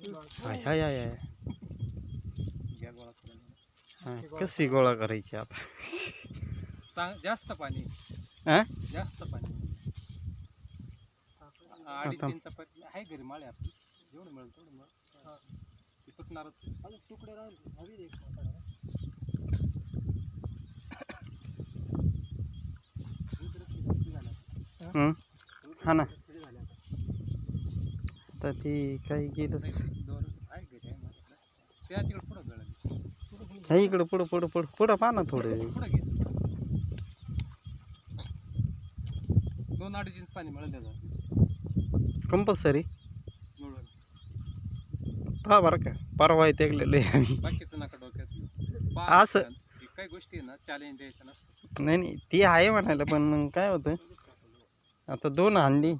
हाय हाय हाय हाय. घ्या गोळा करून. हा, कशी गोळा करायची आता? जास्त पाणी हा जास्त पाणी 2.5 इंच आहे घरी माळे आपली जेवढं मिळेल तेवढं मग ते तुटणारच तुकडे राहील हवी एक हा ना. तर ती काही गेलंच आहे घरी आहे माझ्याकडे त्या तिकडे पुढं गळाली हे इकडं पुढं पुढं पुढं पुढं पहा ना थोडं. पुढं घे 2-2.5 इंच पाणी मिळेल त्याचं कंपल्सरी मिळून पहा बरं का, परवा येते आम्ही. बाकीचं नका डोक्यात असं काही गोष्टी आहे ना चॅलेंज द्यायचं नसतं. नाही नाही ती आहे म्हणायला, पण काय होतं आता 2 हाणली